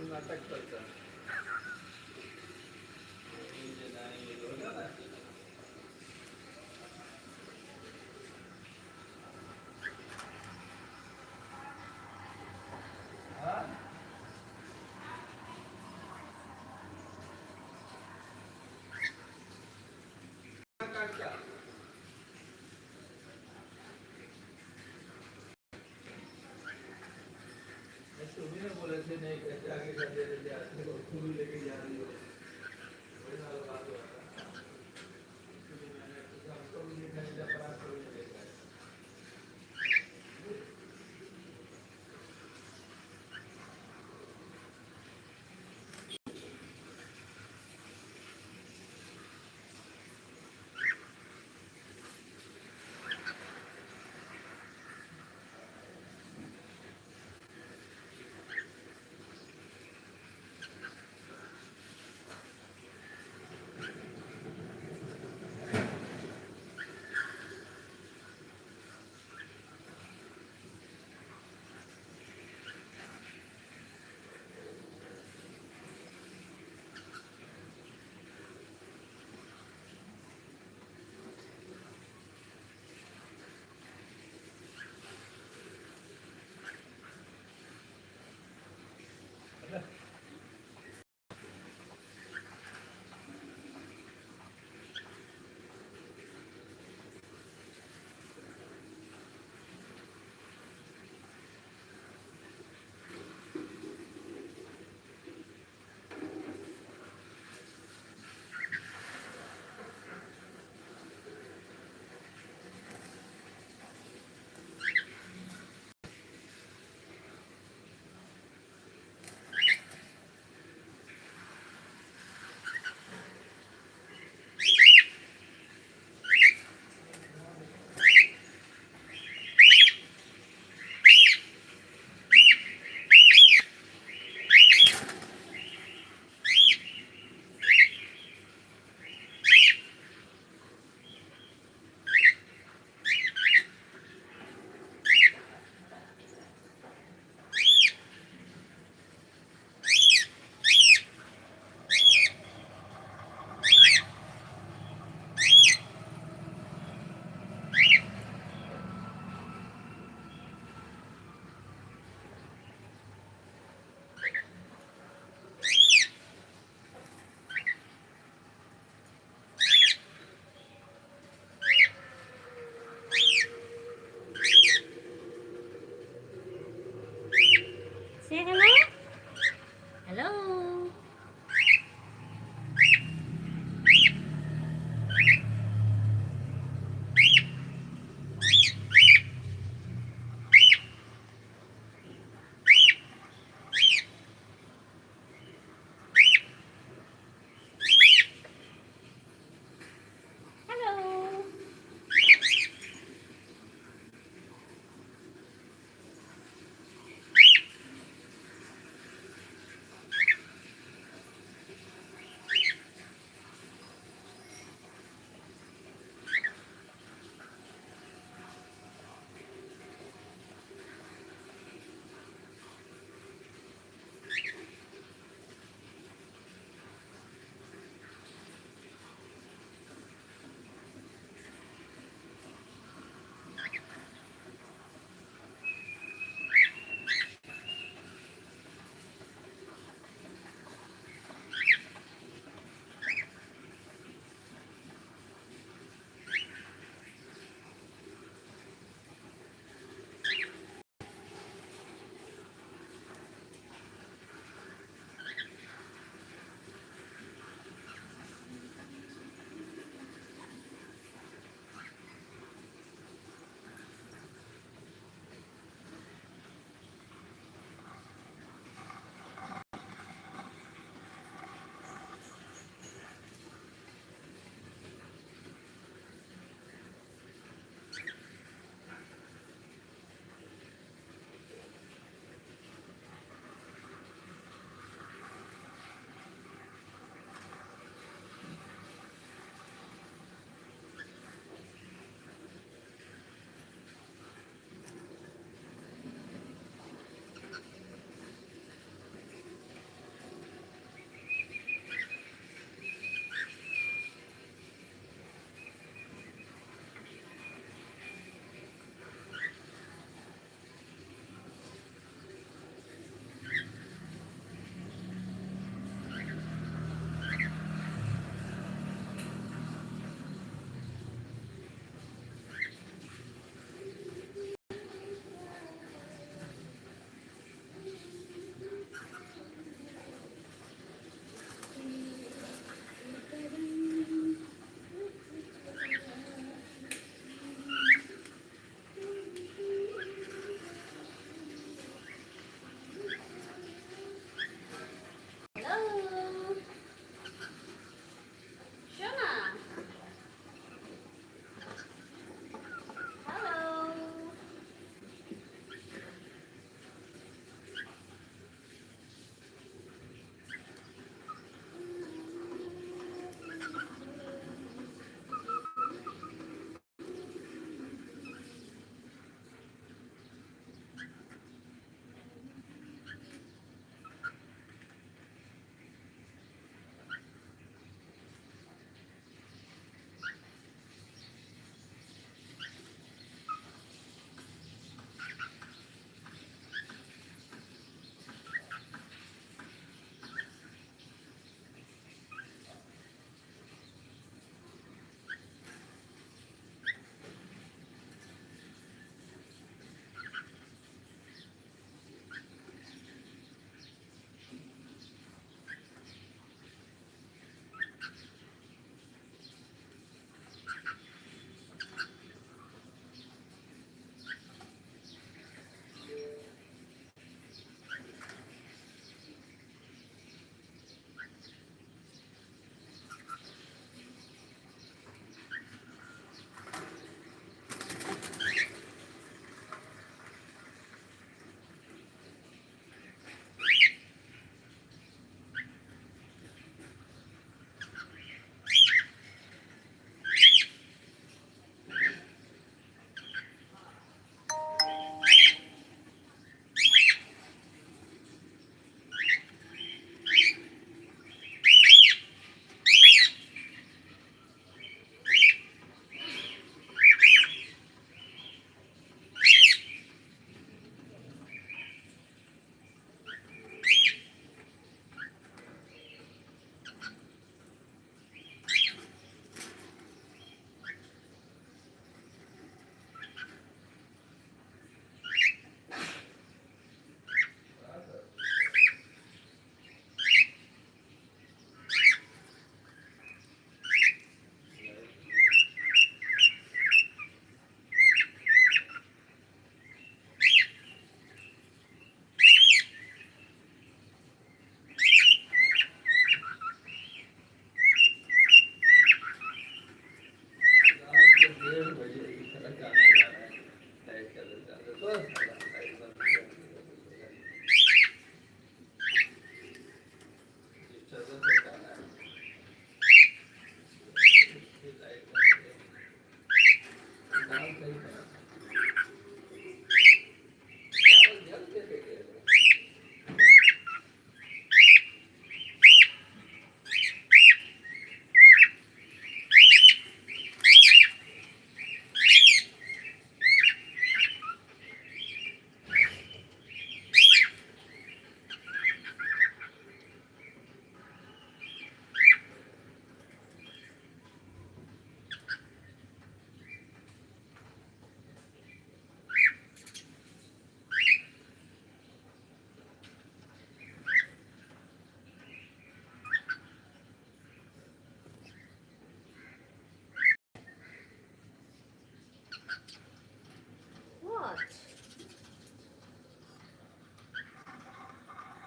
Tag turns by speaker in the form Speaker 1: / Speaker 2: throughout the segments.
Speaker 1: नाटक करता तुम्ही बोले थे नहीं कैसे आगे कर दे रहे थे फूल लेके जा रही हो वही वाला बात हुआ था मैंने हमको भी देखा नहीं था पराग को भी देखा है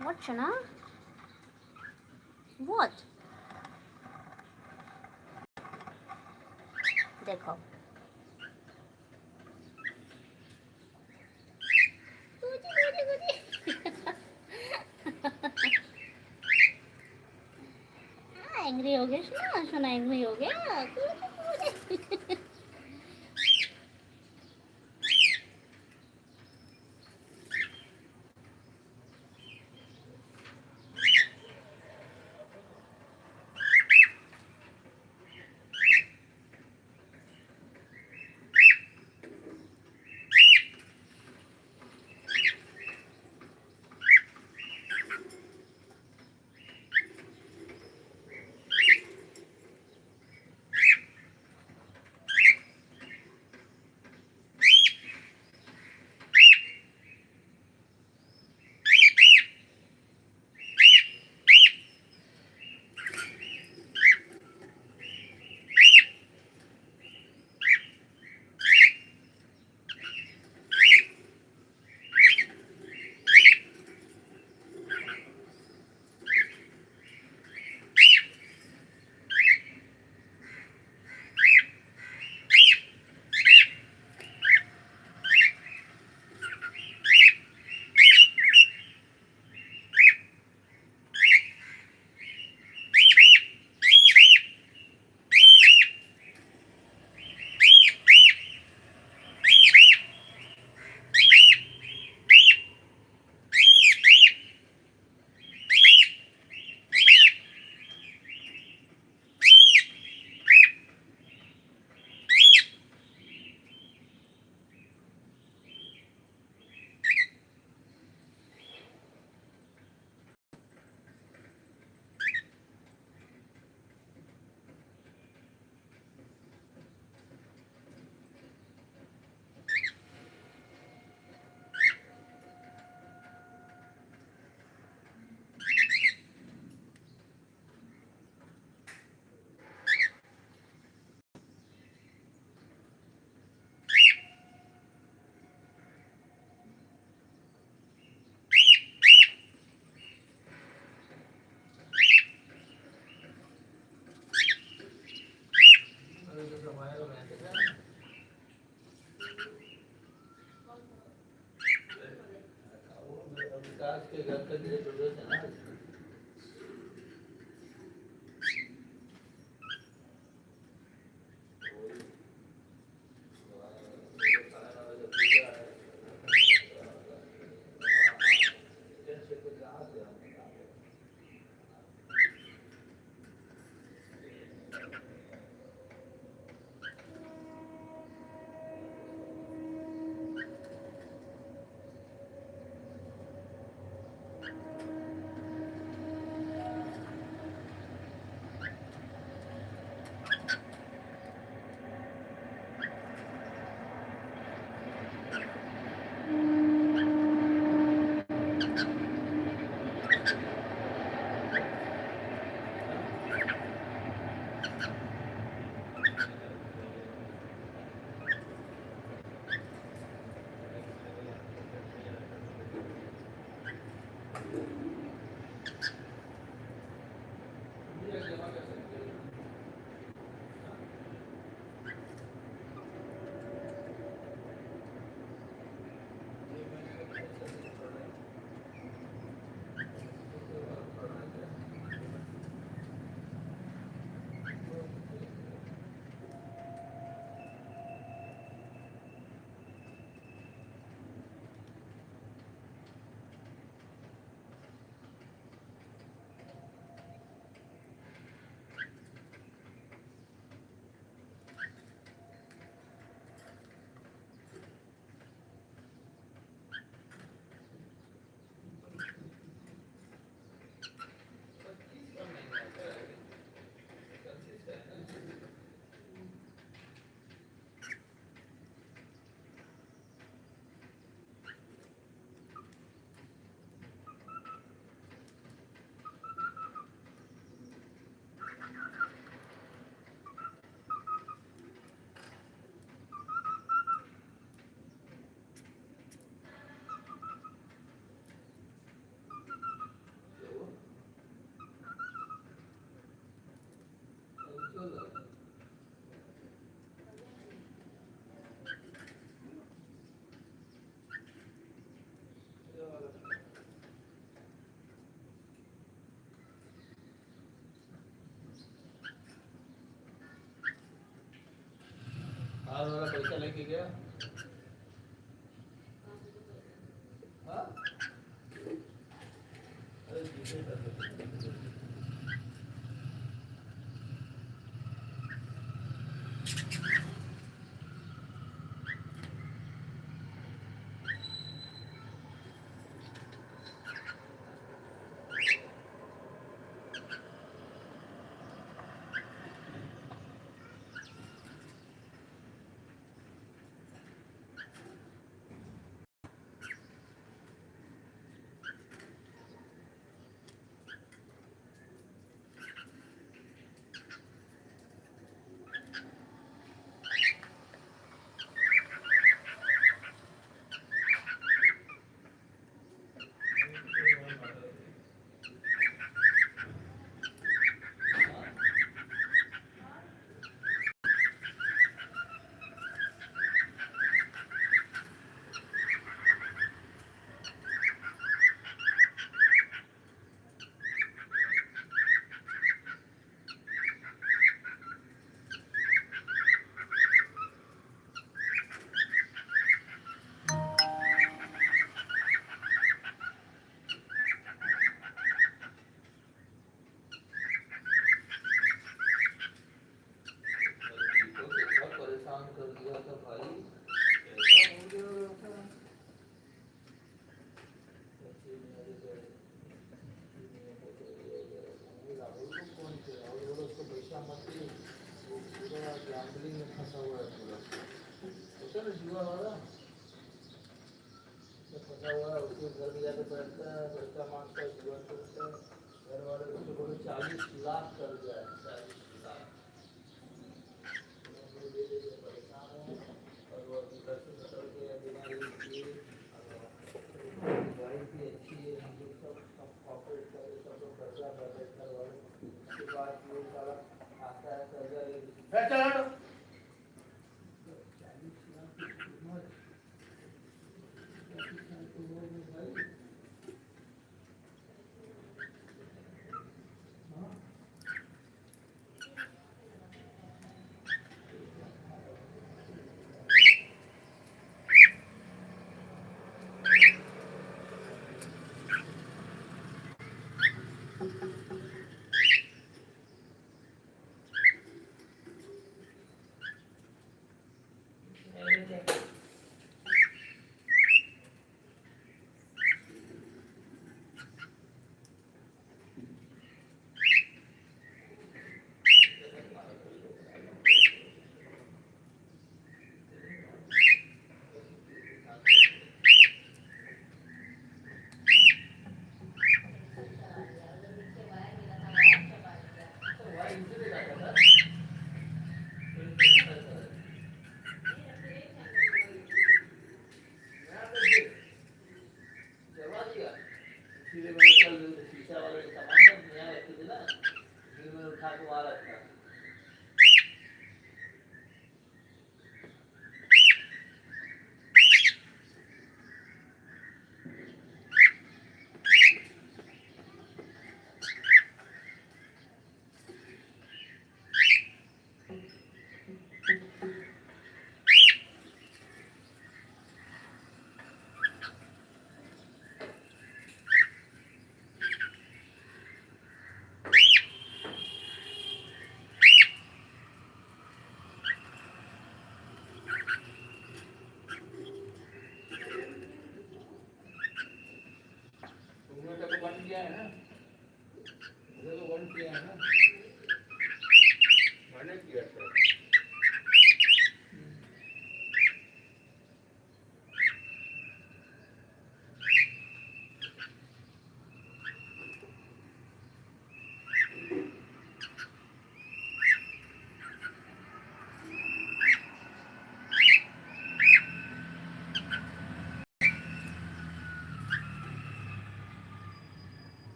Speaker 2: What, Shana? What? দেখো एंग्री हो गया शोना शोना एंग्री हो गया
Speaker 1: विकास के घर का जरूरत है ना हार वाला पैसा लेके गया हाँ अरे जीपे कर दो परेशान कर दिया था भाई कैसा हो गया था राहुल को कौन थे राहुल बोला उसको पैसा मत दे वो पूरा गैम्बलिंग में फंसा हुआ है पूरा होता ना जुआ वाला फंसा हुआ है उसके घर में जाकर बैठता है पैसा मांगता है जुआ खेलता है घर वाले उसको बोले 40 लाख कर दिया है 40 लाख परेशान है और वो अभी घर से निकल के बीमारी की वाइफ भी अच्छी है हम लोग सब कॉपरेट कर रहे सब लोग कर्जा कर रहे घर वाले उसके बाद ये सारा आता है कर्जा ले चलो 40 लाख की उम्र 40 साल की उम्र में भाई हाँ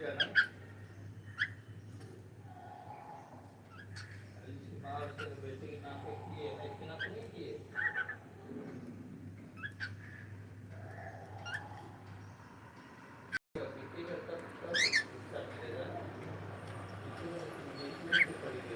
Speaker 1: का ना इसके बाहर से बेटे के नाम पे किए इसके नाम पे नहीं किए बेटे का तब सब मिलेगा इसमें से पड़ी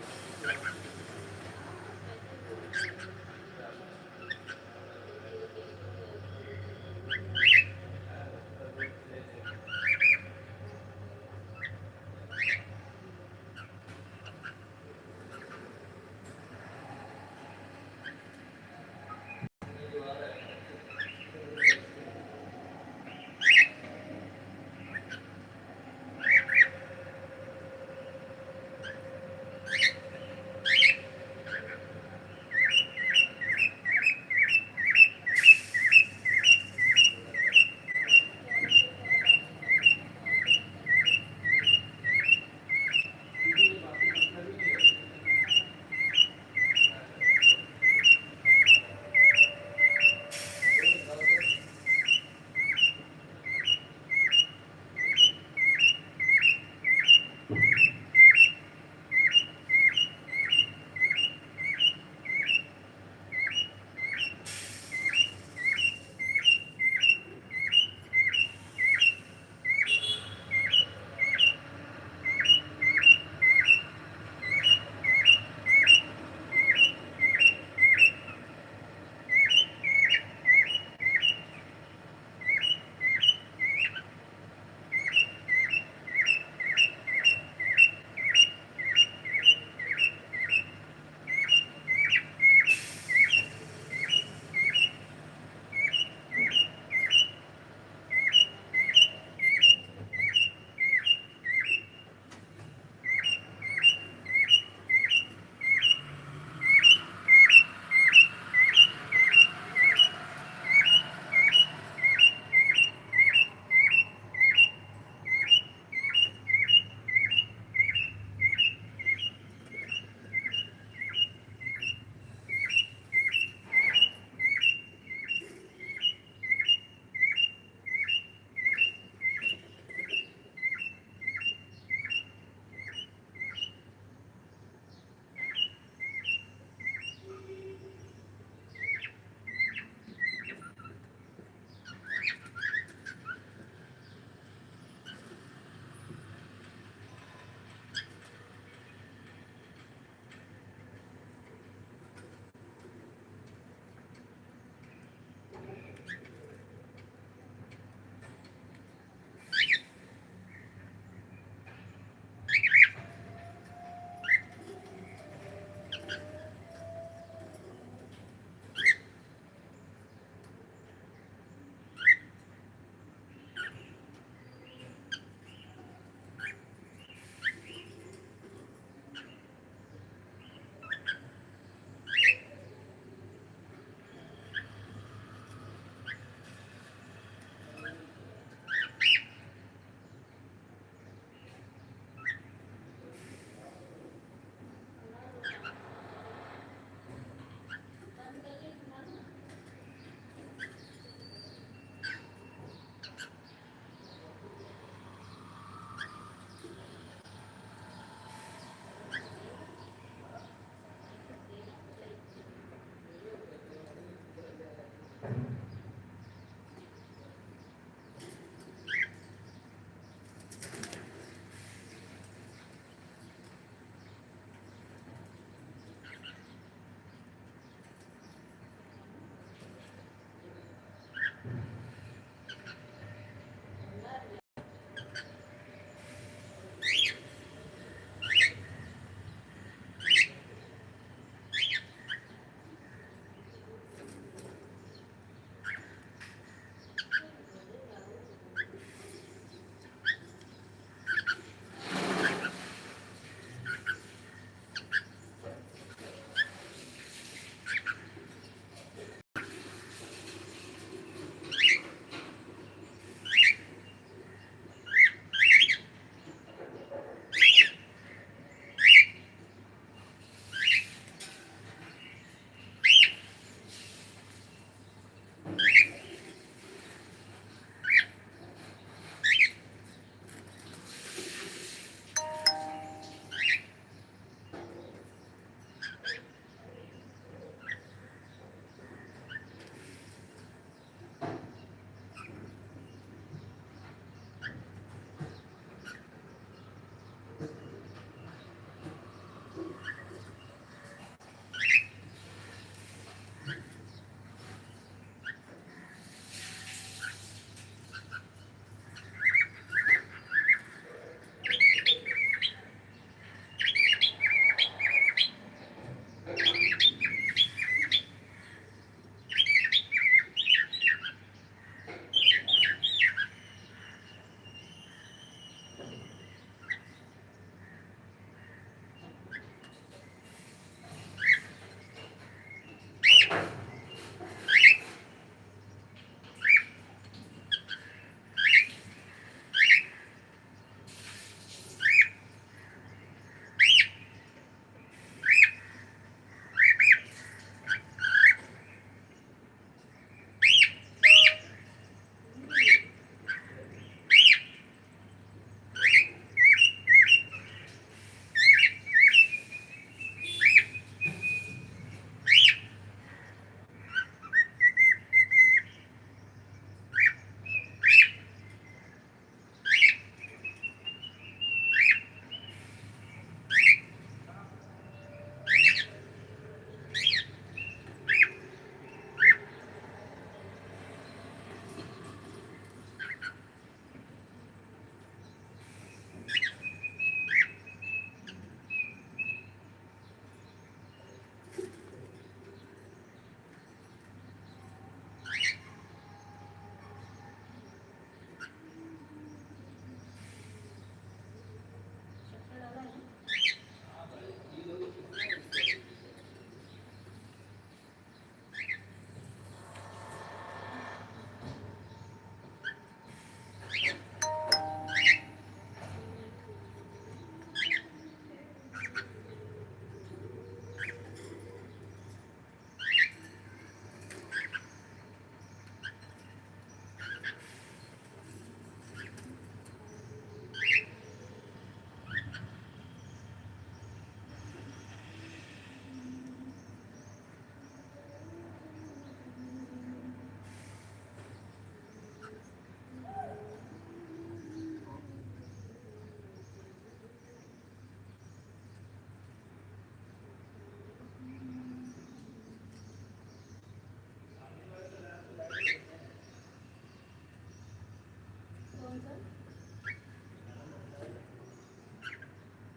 Speaker 2: कौन सा?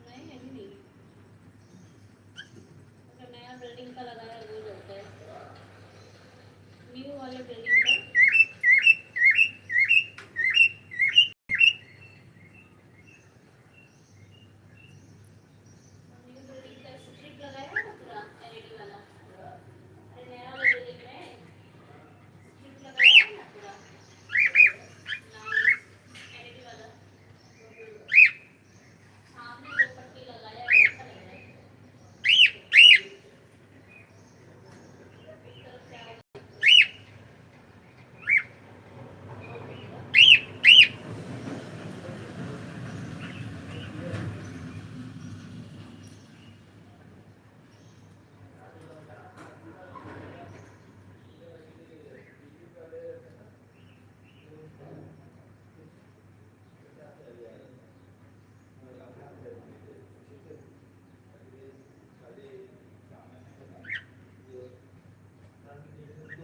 Speaker 2: नहीं अभी नहीं। जो नया बिल्डिंग का लगाया है वो जलता है, न्यू वाले बिल्डिंग का। न्यू बिल्डिंग का स्ट्रिप लगाया है ना पूरा एलईडी वाला। अरे नया वाला बिल्डिंग में स्ट्रिप लगाया है ना पूरा, नाइस एलईडी वाला। सामने दो पट्टी लगाया है, अच्छा लग रहा है। एक तरफ से आगे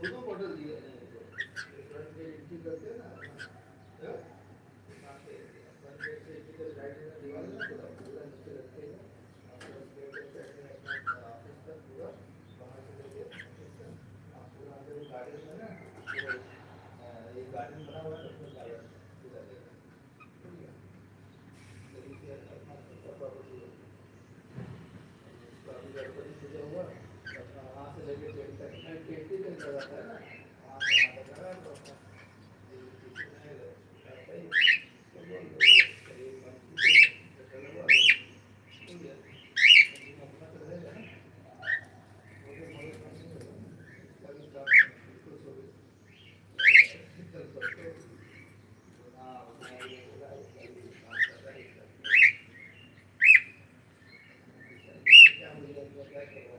Speaker 1: दोनों मॉडल दिए हैं इनको। फ्रंट पे एंट्री करते हैं ना, हाँ? फ्रंट पे से एंट्री कर राइट में दीवार है ना, पूरा पूरा नीचे रखते हैं। आप पूरा स्क्वायर करके अपने ऑफिस तक पूरा वहाँ से लेके ऑफिस तक आप पूरा अंदर एक गार्डन है ना, पूरा ये गार्डन बना हुआ है, उसमें गार्डन पूरा देगा, ठीक है? तभी से अपना सबका प्रॉपर्टी है। उसका अभी गड़बड़ी पूजा हुआ, अपना वहाँ से लेके टेंट तक टेंट ही तक लगाता है ना, वहाँ से वहाँ तक लगा तो अपना ये पीछे नहीं रहता है, तो बोल दो ये मंथली से चला हुआ है, ठीक है? लेकिन अपना तो रहेगा ना, मुझे मदद नहीं होगा, इसका भी काम बिल्कुल सो चल सकते हो। हाँ मैं ये बोला इसका भी काम कर रहा है, इसका क्या मुझे क्या करवाना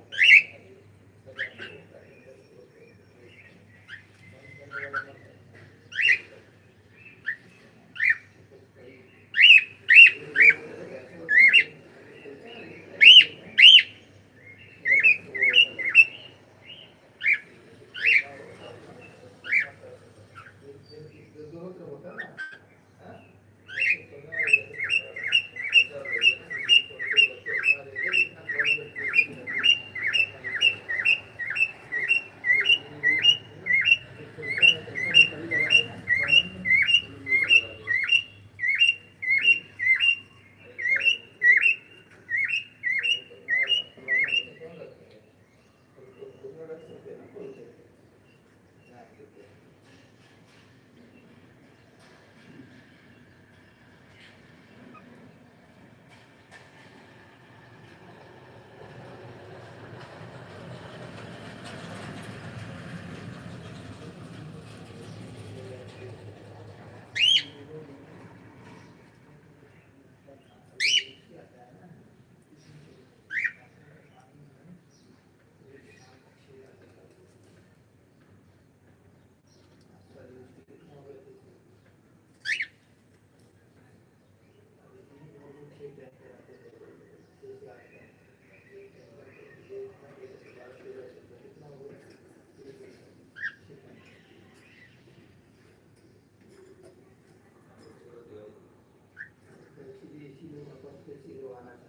Speaker 1: है,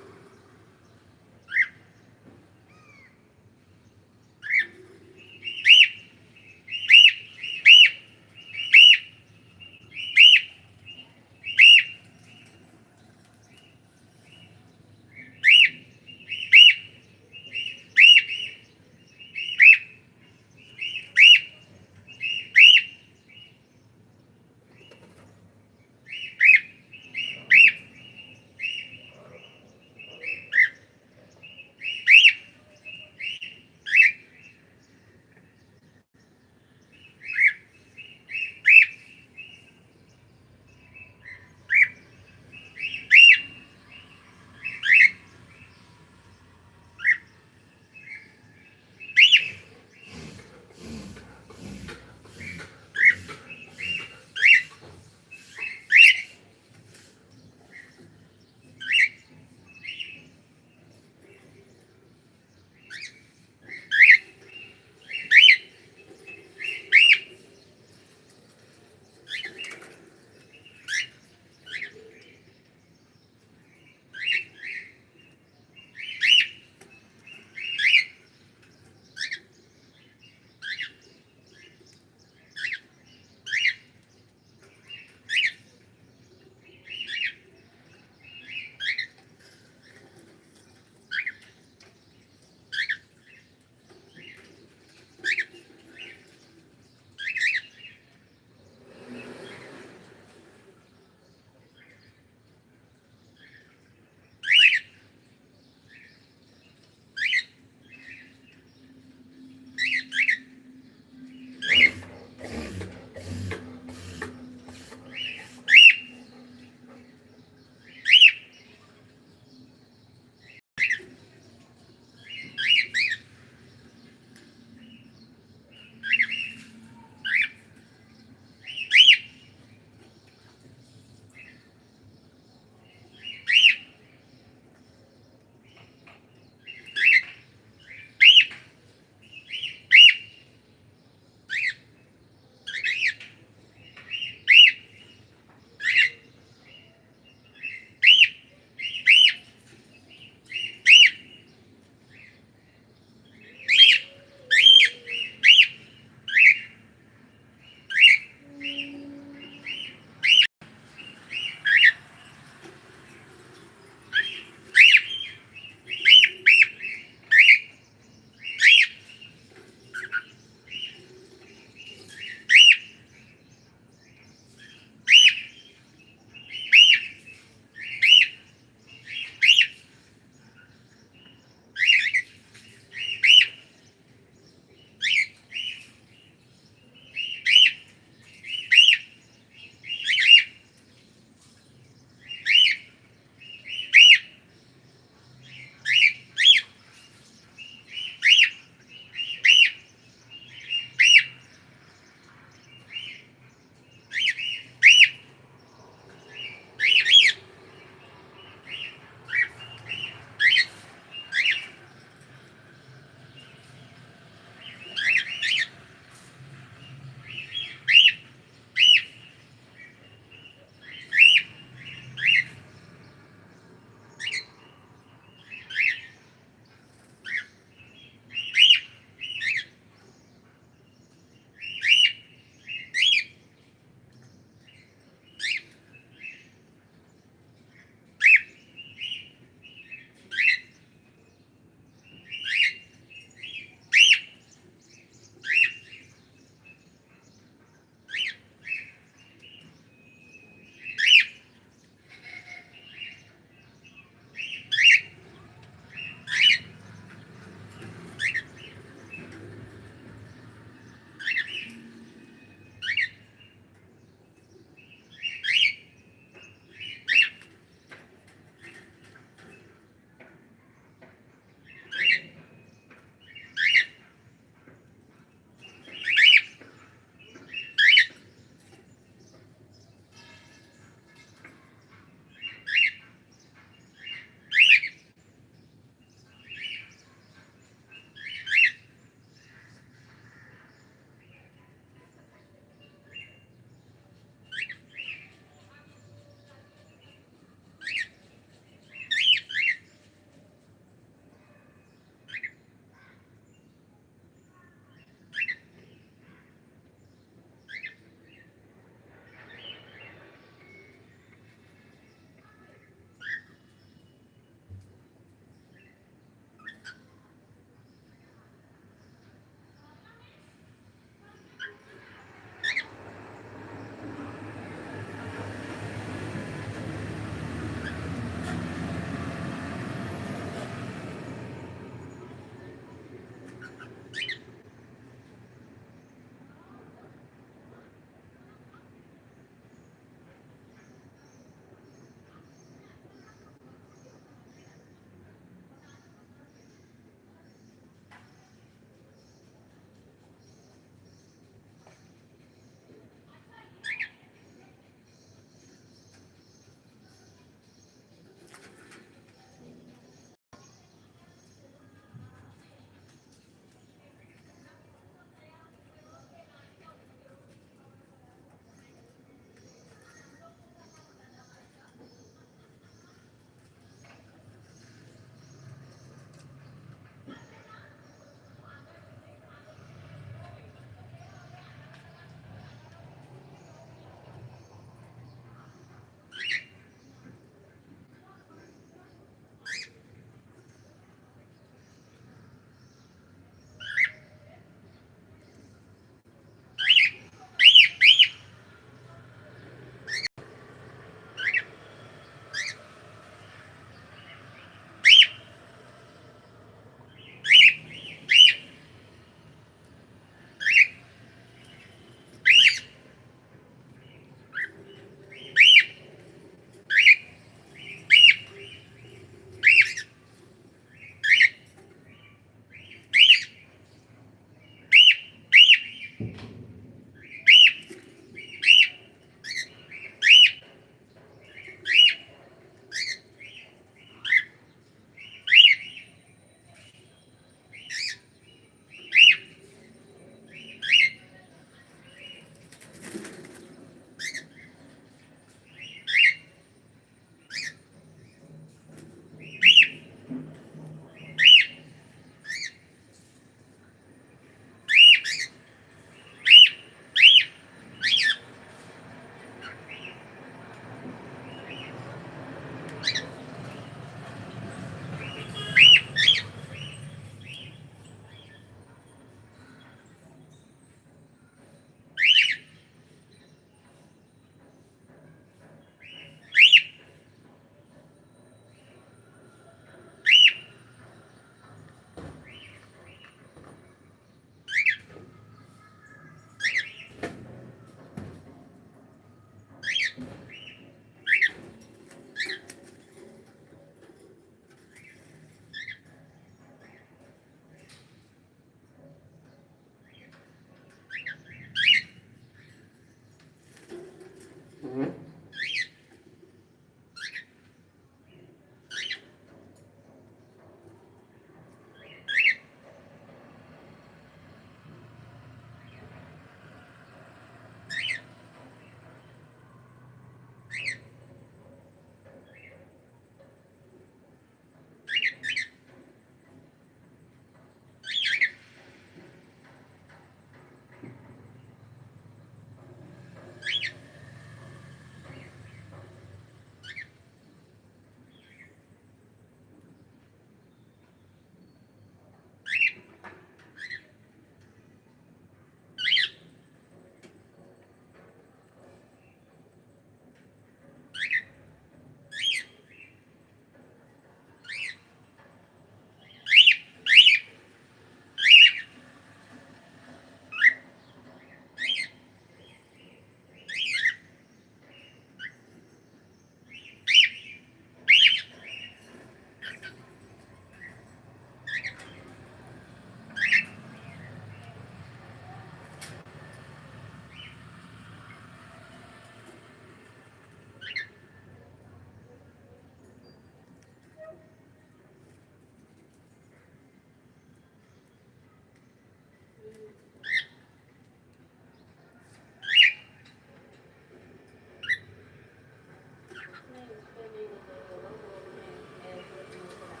Speaker 2: नहीं उस पे नहीं बताया वो अपने एयरपोर्ट में पड़ा।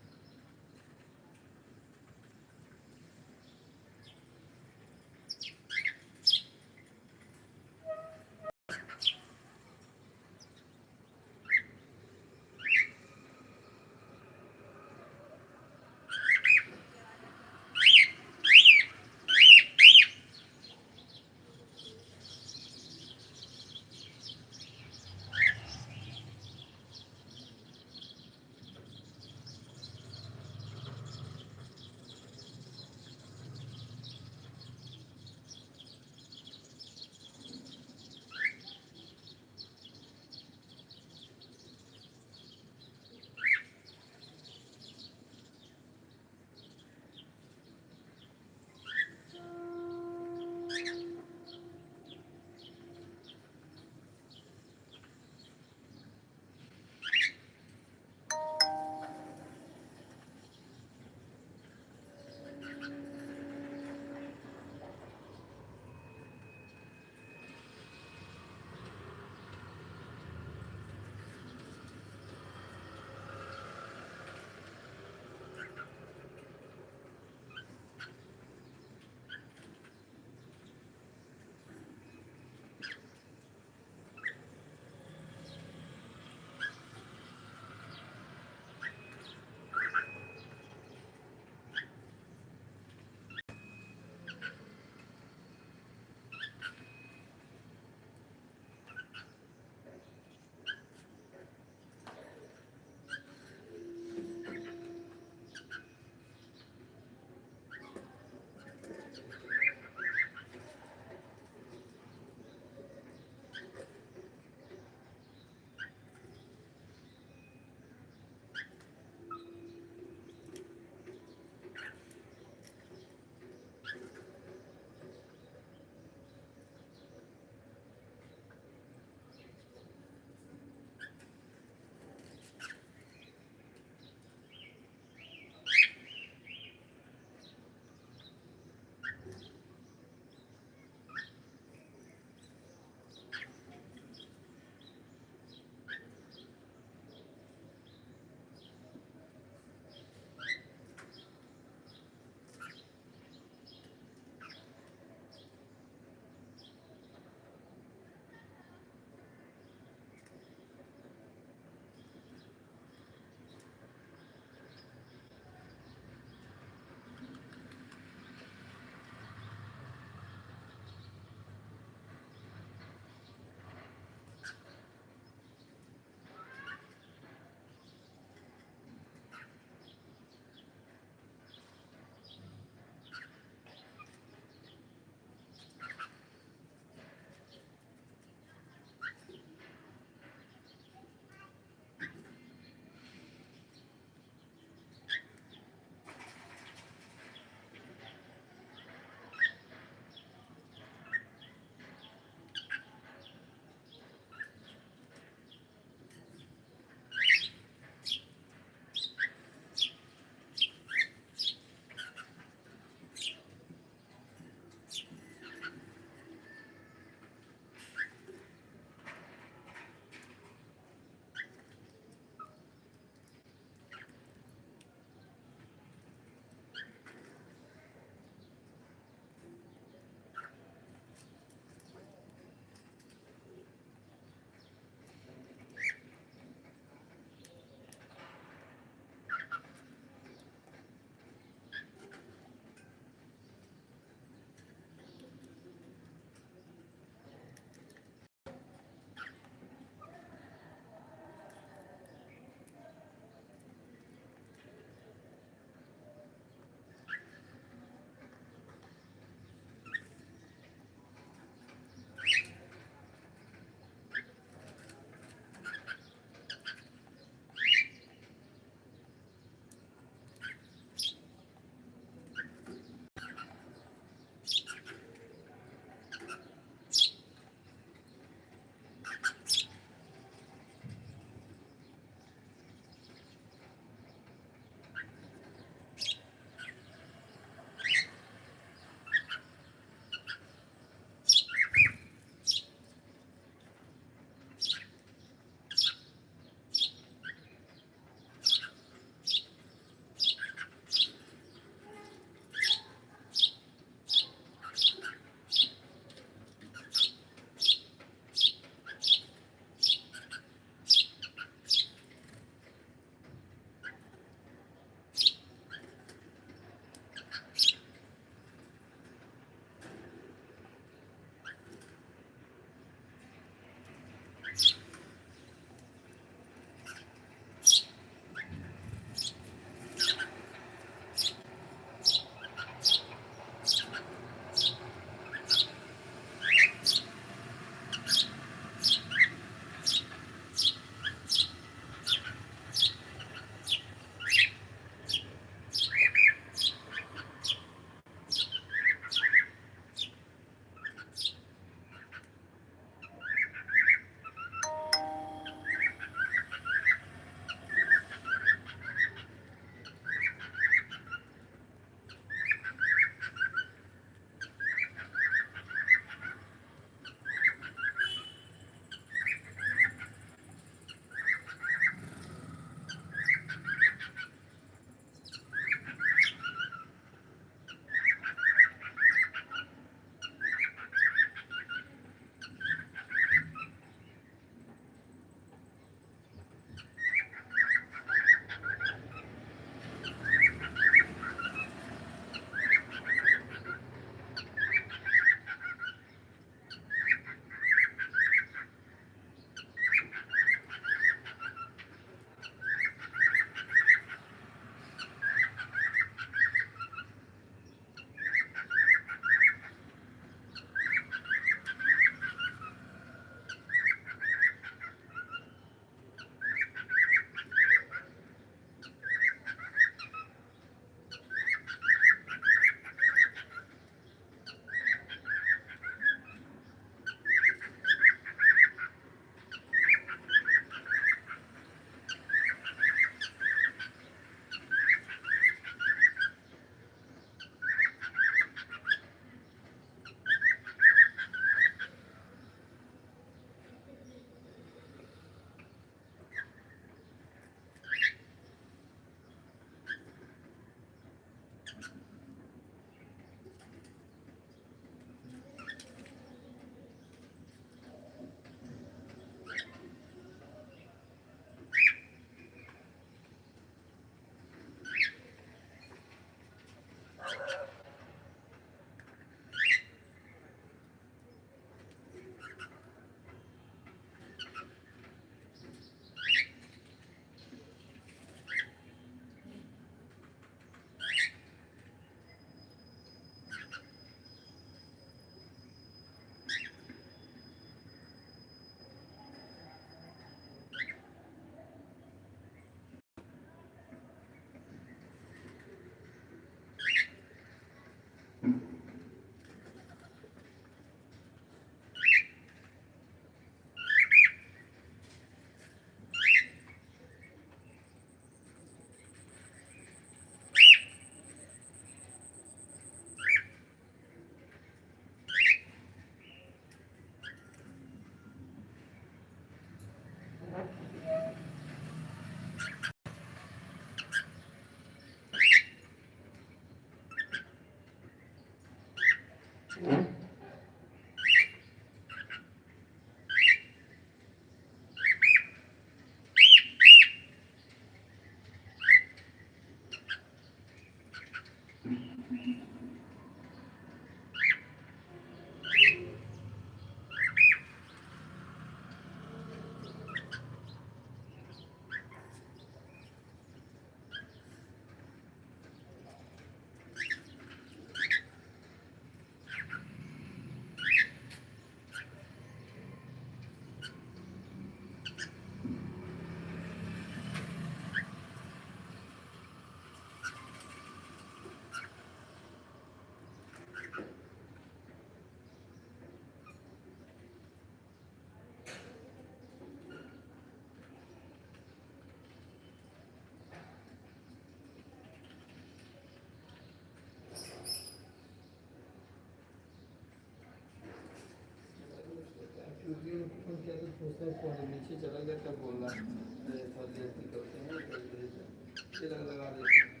Speaker 1: और क्या तो सोचता है फोन नीचे चला गया तब बोल रहा अरे बहुत जल्दी करते हैं कभी कभी लगा देते हैं।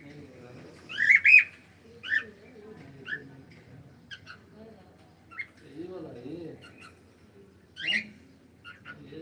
Speaker 1: नहीं हो रहा है। ये वाला ये हाँ? ये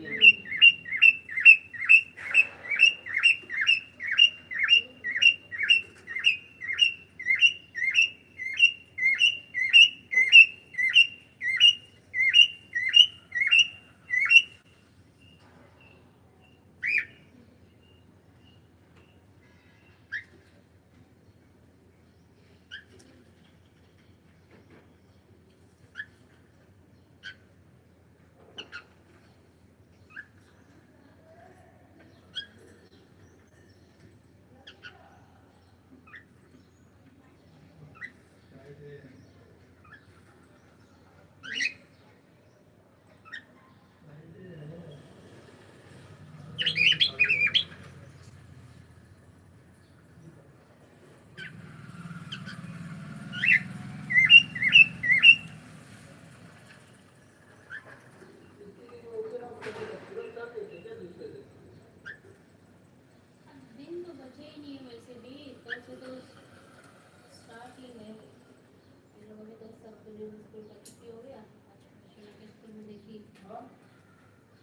Speaker 2: दिन तो बचे ही नहीं है वैसे भी, कल से तो स्टार्ट ही है। इन लोगों ने तो सब स्कूल का छुट्टी हो गया। सुशीला के स्कूल में देखी,
Speaker 1: हाँ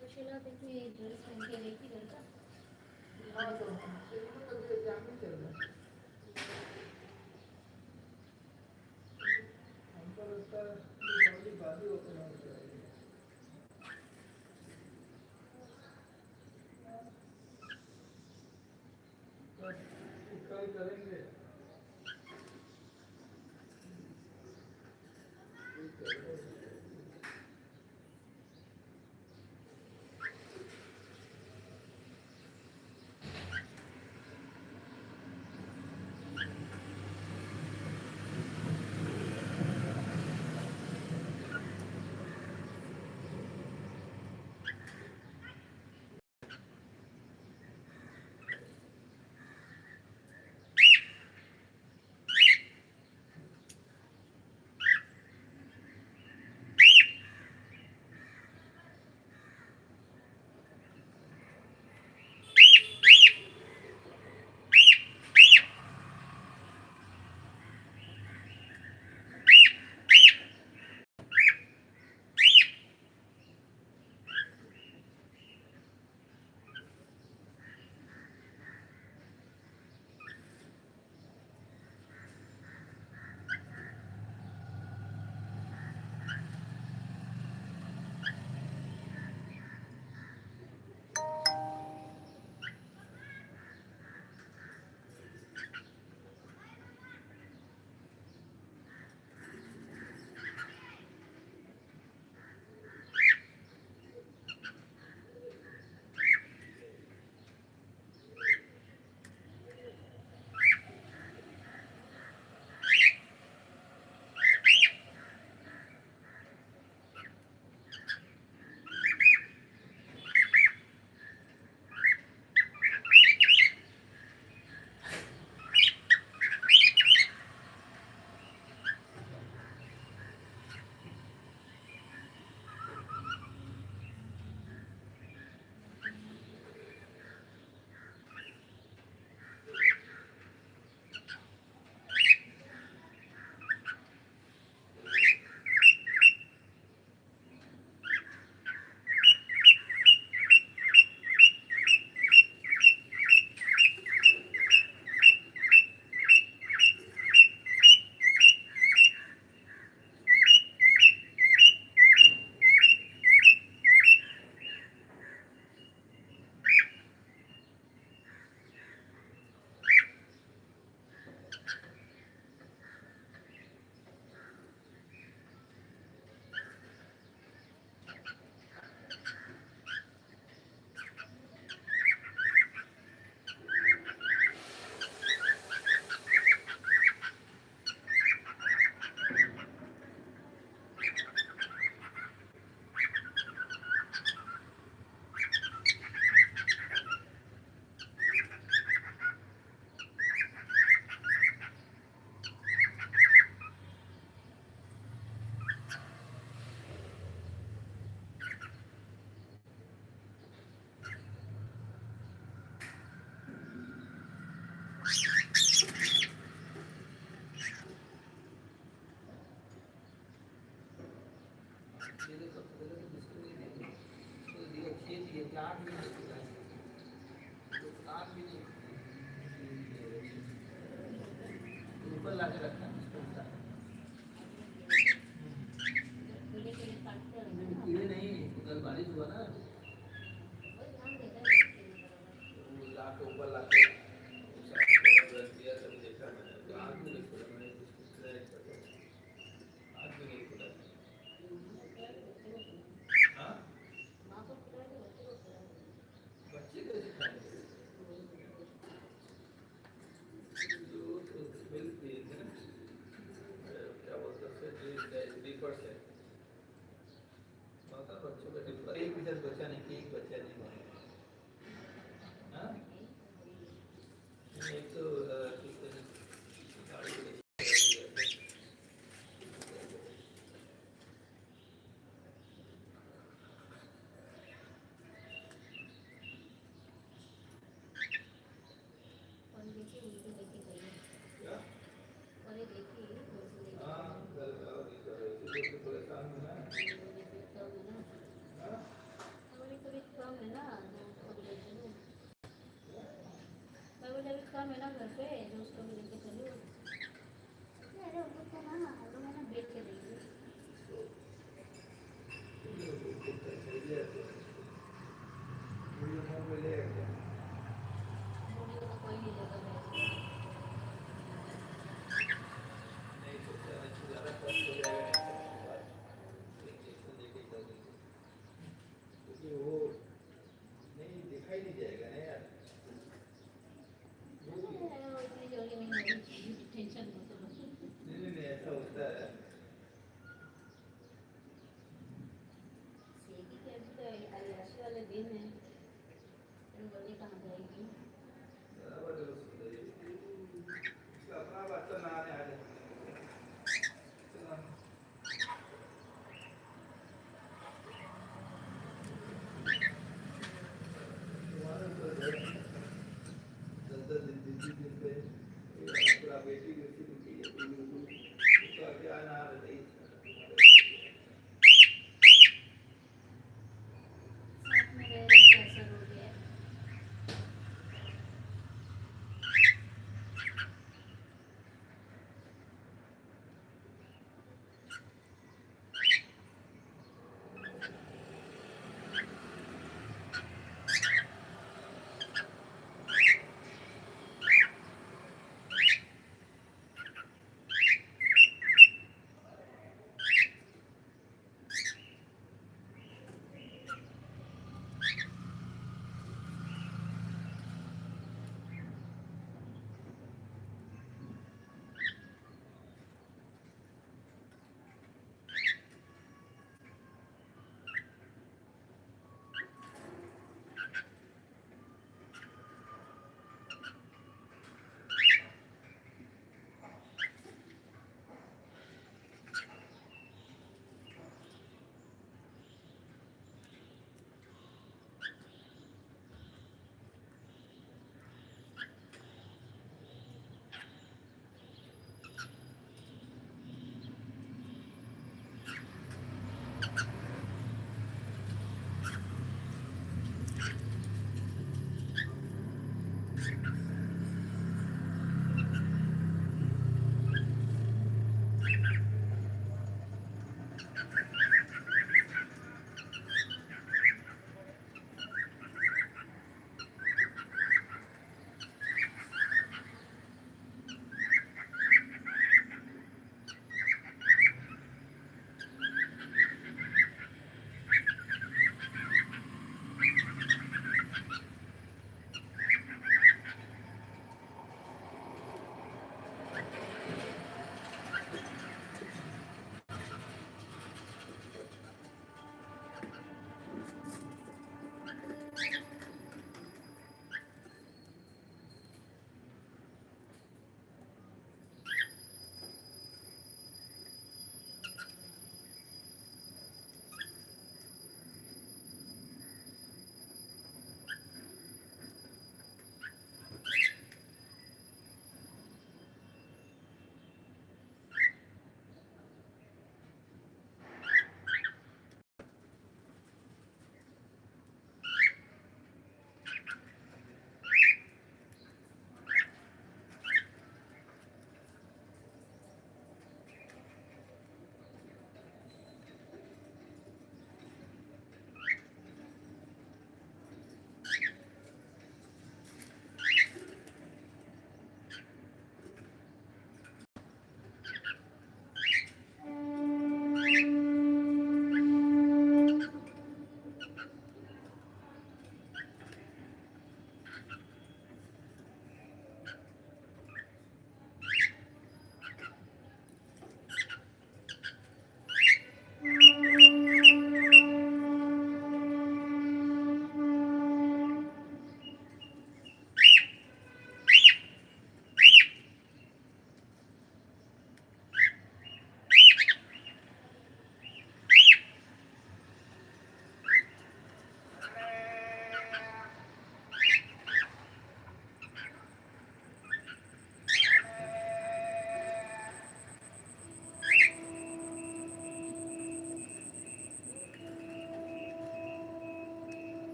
Speaker 2: सुशीला देखी ड्रेस पहन के गई थी घर का।
Speaker 1: हाँ तो अभी एग्जाम नहीं चल रहा हमको लगता है दीपावली बाद ही ओपन हो जाएगी। कल करेंगे आग भी नहीं ऊपर ला के रखा है इसको उतार।
Speaker 2: कीड़े कीड़े काटते रहते हैं ना,
Speaker 1: कीड़े नहीं, कल बारिश हुआ ना,
Speaker 2: वो ध्यान देता है बच्चे में बराबर।
Speaker 1: वो ला के ऊपर ला के ब्रश किया तब देखा मैंने, तो आग भी नहीं खुला, मैंने कुछ ट्राई किया, आग भी नहीं खुला। हाँ
Speaker 2: माँ को खिलाए तो बच्चे को खिलाए।
Speaker 1: बच्चे कैसे खाएंगे? जो मिल्क देते हैं क्या बोलते हैं उससे, डिपर से माता बच्चों का डिपर एक भी बच्चा नहीं कि एक बच्चा नहीं बना। हाँ एक तो किसी ने गाड़ी में
Speaker 2: और देखिए उनको लेके गई है,
Speaker 1: क्या?
Speaker 2: और ये देखिए उनको लेके
Speaker 1: हाँ
Speaker 2: गई
Speaker 1: कल इसी को परेशान हुआ है।
Speaker 2: है। मेरी तबीयत कम है ना,
Speaker 1: हाँ
Speaker 2: हमारी तबीयत कम है ना, तो उसको भी लेके चलूँ। मैं बोले अभी कम है ना घर पे, तो उसको भी लेके चलूँ। अरे वो तो ना वो मैं ना बेच के देंगे। बूढ़ी को तो कोई नहीं लेगा मेरे से।
Speaker 1: वो नहीं दिखाई नहीं जाएगा ना यार।
Speaker 2: अरे इतनी जल्दी नहीं होगी, टेंशन मत लो।
Speaker 1: नहीं ऐसा होता है।
Speaker 2: सीखी के अभी तो अय्याशी वाले दिन है, फिर बोली कहाँ जाएगी।
Speaker 1: बराबर है उसका अपना बच्चा ना आने आ जाए। बेटी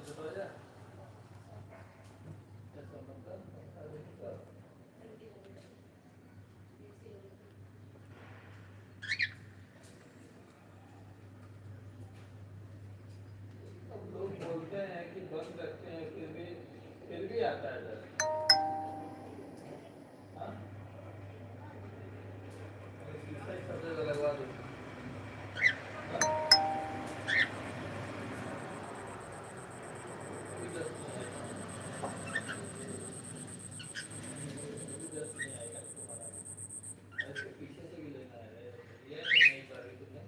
Speaker 1: तो आ जा ऐसा मतलब अरे तो अब लोग बोलते हैं कि बंद रखते हैं फिर भी आता है दर्द। हाँ शीशा ही सब जगह लगवा दो। हाँ? कोई दर्द नहीं आएगा, कोई दर्द नहीं आएगा तुम्हारा। ऐसे पीछे से भी लेना है, ये नहीं कर रही तुमने।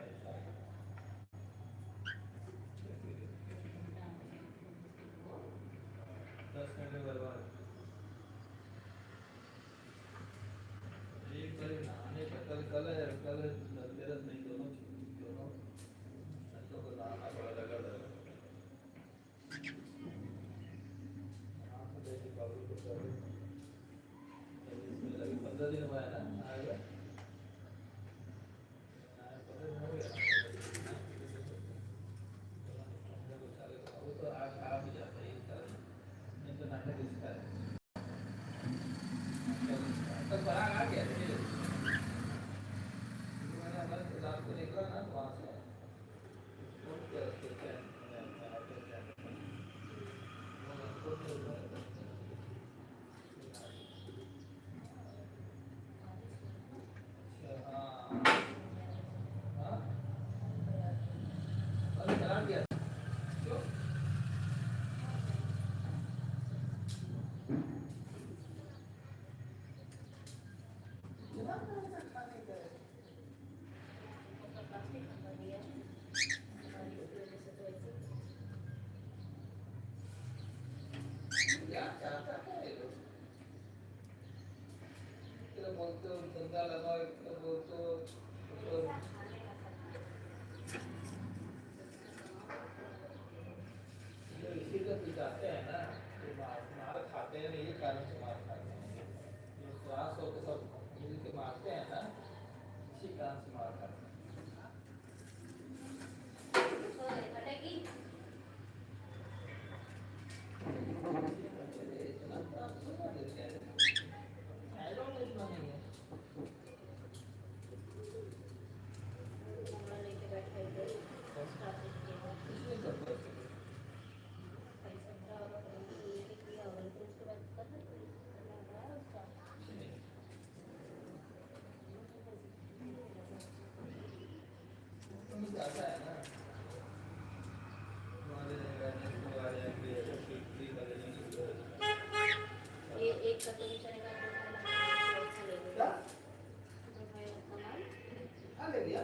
Speaker 1: ऐसा 10 मिनट में बर्बाद। एक बार नहाने का कल है धनतेरस नहीं, दोनों बच्चों को नहाना पड़ा लगा। हाँ तो देखिए बाबू को कर 15 दिन हुआ है ना आएगा। 15 दिन हो गया वो तो आ भी जाता है इसका, नहीं तो नाटक इसका है। तब बाहर आ गया धीरे धीरे। मैंने हमारे रात को निकला ना वहाँ से फोन किया उसको, क्या मैं आके क्या वो तो अच्छा हाँ हाँ अरे चला गया क्यों? कितना खाने का है? क्या चाहता है ये लोग? किधर बोलते हो धंधा लगाओ, किधर बोलते हो तो ये इसी का पिटाते हैं ना, ये मार खाते हैं ना, ये कारण से मार खाते हैं। ये श्वास हो के सब मिल के मारते हैं ना, इसी कारण से मार खाते हैं। इतना तो आप सुना देते हैं, I don't know नहीं है। इसलिए सब करते हैं। तुम्हें आता है ना, तुम्हारे रहने को आ जाएंगे, फ्री कर देंगे।
Speaker 2: ये एक कटोरी चलेगा
Speaker 1: क्या? हाँ ले लिया।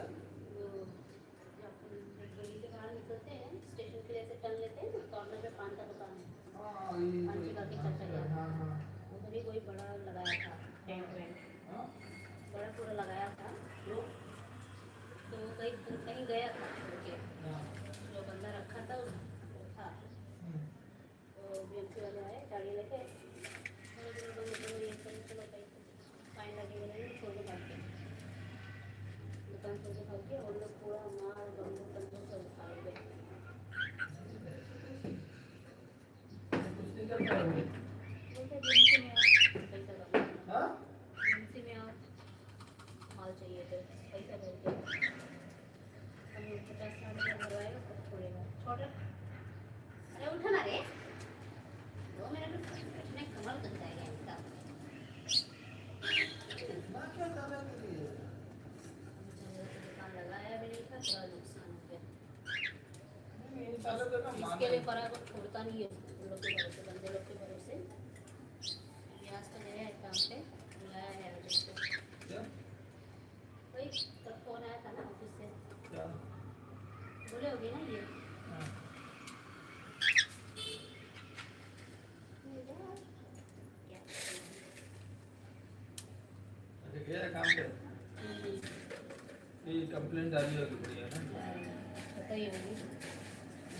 Speaker 2: गली के बाहर निकलते हैं, स्टेशन के लिए ऐसे टर्न लेते हैं, कॉर्नर पे पान का दुकान है,
Speaker 1: हाँ ये
Speaker 2: पान की काफी चर्चा किया था।
Speaker 1: हाँ हाँ
Speaker 2: उधर ही कोई बड़ा लगाया था टेंट वेंट,
Speaker 1: हाँ
Speaker 2: बड़ा पूरा लगाया था।
Speaker 1: तो
Speaker 2: तो वो कहीं कहीं गया था छोड़ के,
Speaker 1: हाँ
Speaker 2: जो बंदा रखा था वो था। तो बीएमसी वाले आए गाड़ी लेके, बंद करो ये करो, चलो कहीं फाइन लगेगा नहीं, छोड़ के भाग गए। दुकान छोड़ के भाग गए और लोग पूरा माल बंदूक बंदूक सब उठा गए।
Speaker 1: कुछ नहीं कर पाओगे।
Speaker 2: बोलते बीएमसी में आओ पैसा कमाना,
Speaker 1: हाँ
Speaker 2: बीएमसी में आओ माल चाहिए तो पैसा भर के हम 50-60 हज़ार भरवाएगा तब छोड़ेगा। छोड़ रहे, अरे उठा ना रे, 2 मिनट में कमर तक जाएगा इसका।
Speaker 1: इतना क्या कर रहे थे ये?
Speaker 2: दुकान लगाया भी नहीं था, थोड़ा नुकसान हो गया।
Speaker 1: नहीं, इन सालों का ना
Speaker 2: इसके
Speaker 1: माना
Speaker 2: लिए परा को छोड़ता नहीं है उन लोग के भरोसे, बंदे लोग के भरोसे। ब्याज का गया है काम पे, बुलाया है ऑफिस से,
Speaker 1: क्या
Speaker 2: वही कल फोन आया था ना ऑफिस से,
Speaker 1: क्या
Speaker 2: बोले होगी ना ये
Speaker 1: हाँ
Speaker 2: क्या
Speaker 1: अच्छा गया काम पे। ये कंप्लेंट डाली होगी बढ़िया ना,
Speaker 2: बताइए होगी।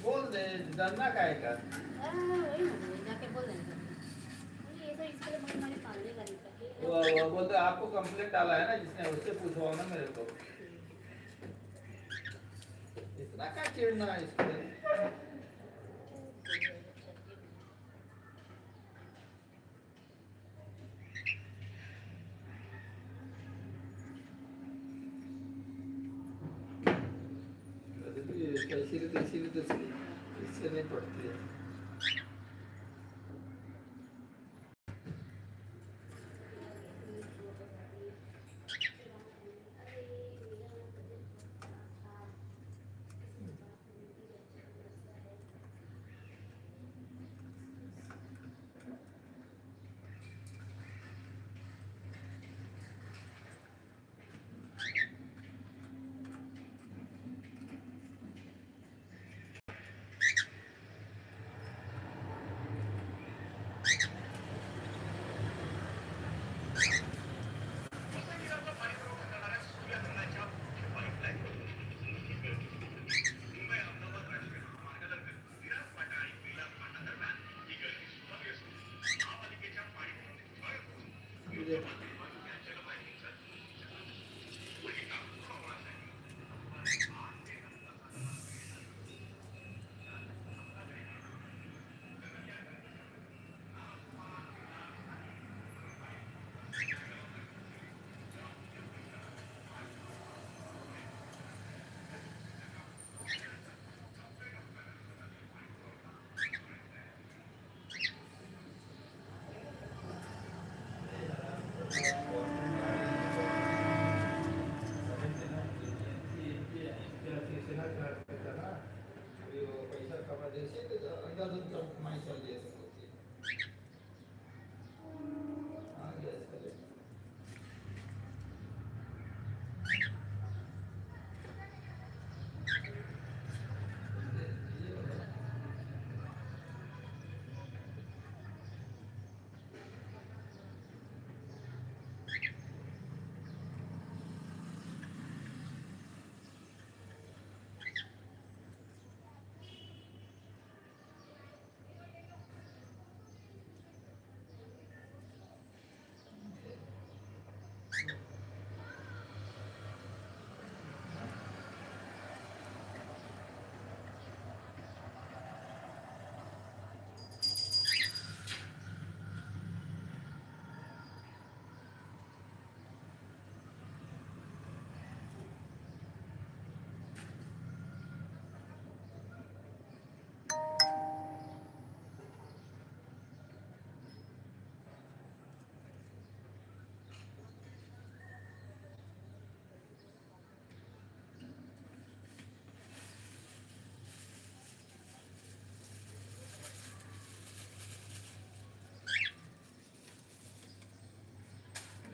Speaker 1: बोल दे, डरना काहे का।
Speaker 2: वही ना जाके बोल देंगे ये तो इसके लिए हमारे पालने वाली का है
Speaker 1: वो बोलते आपको कंप्लेंट डाला है ना जिसने, उससे पूछवाओ ना मेरे को। इतना क्या चिढ़ना है इसके? कैसी इससे नहीं पड़ती है। पैसा कमा देशी अंदाज माहिती चालली आहे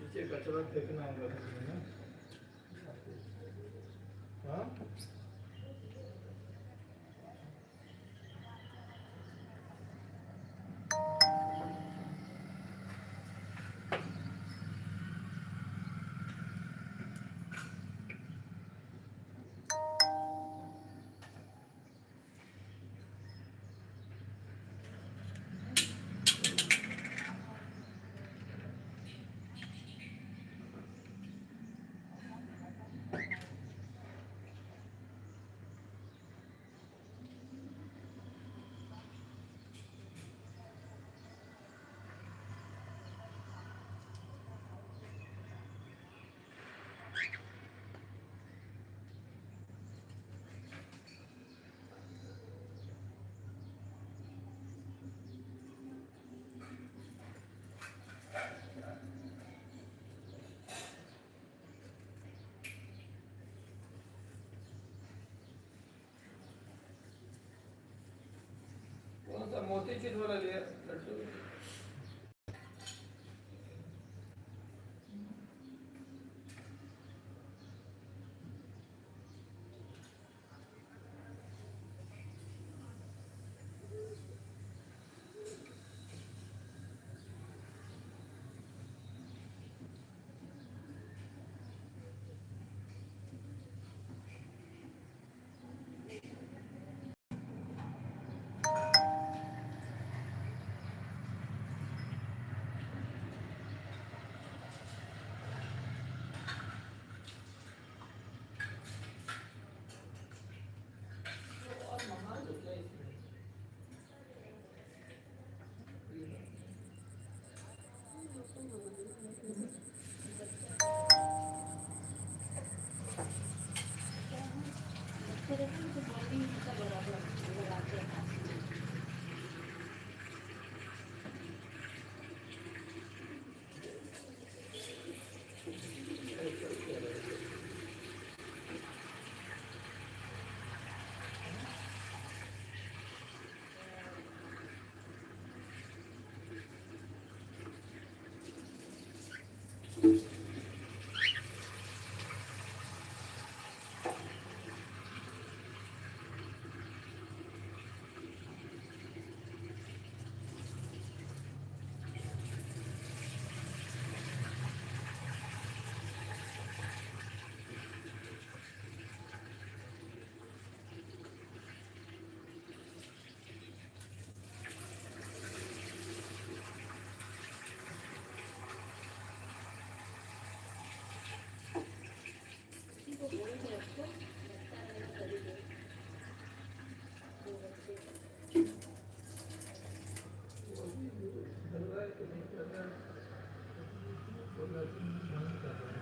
Speaker 1: नीचे कचरा फेंकना होगा तुम्हें ना। हाँ कौन सा मोतीचूर वाला लिया लड्डू?
Speaker 2: इनको बोल के रखो, लगता रहेगा कभी भी।
Speaker 1: वो भी चल रहा है कि नहीं चल रहा है, बोल रहा है कि नहीं कर रहा है।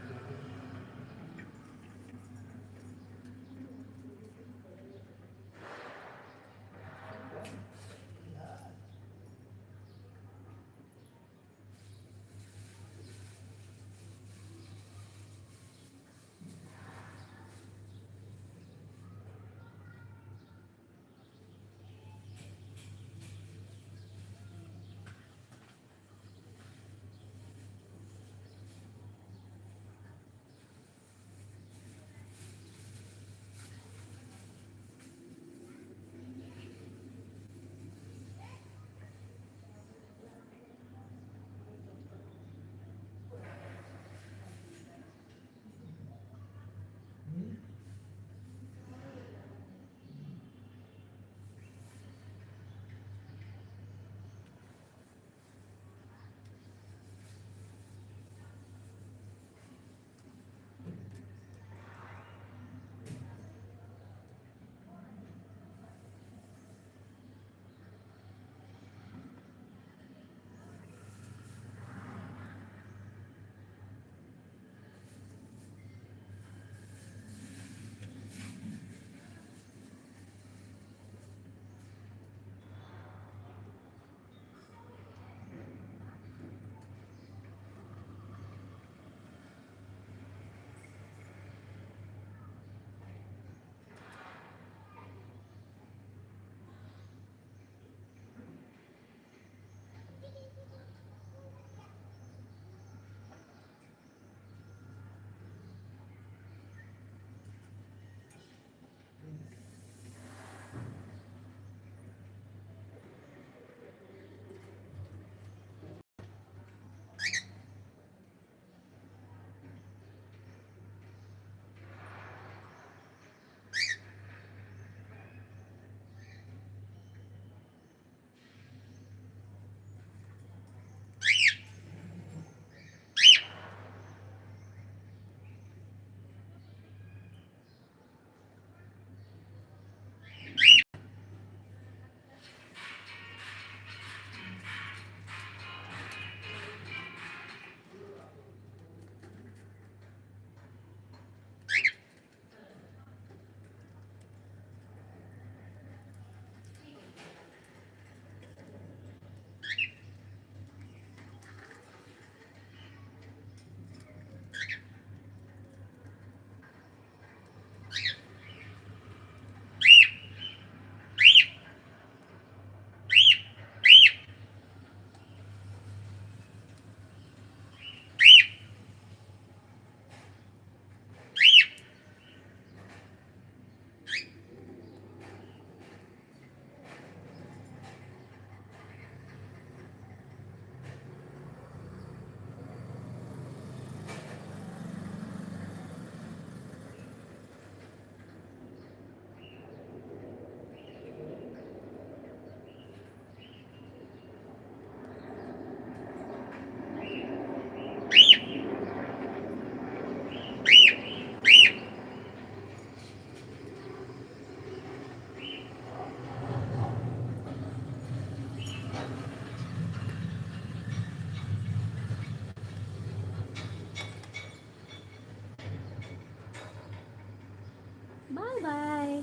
Speaker 2: बाय बाय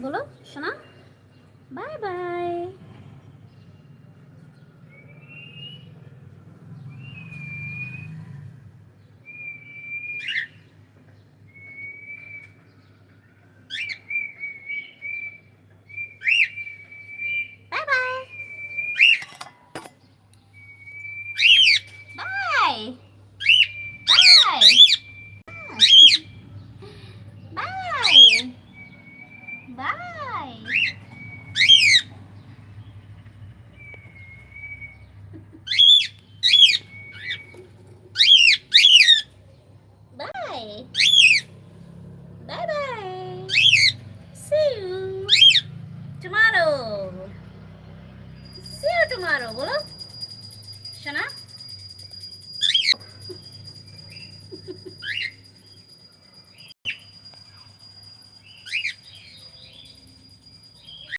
Speaker 2: बोलो सोना, bye bye. Bye bye bye. तुम्हारो बोलो शना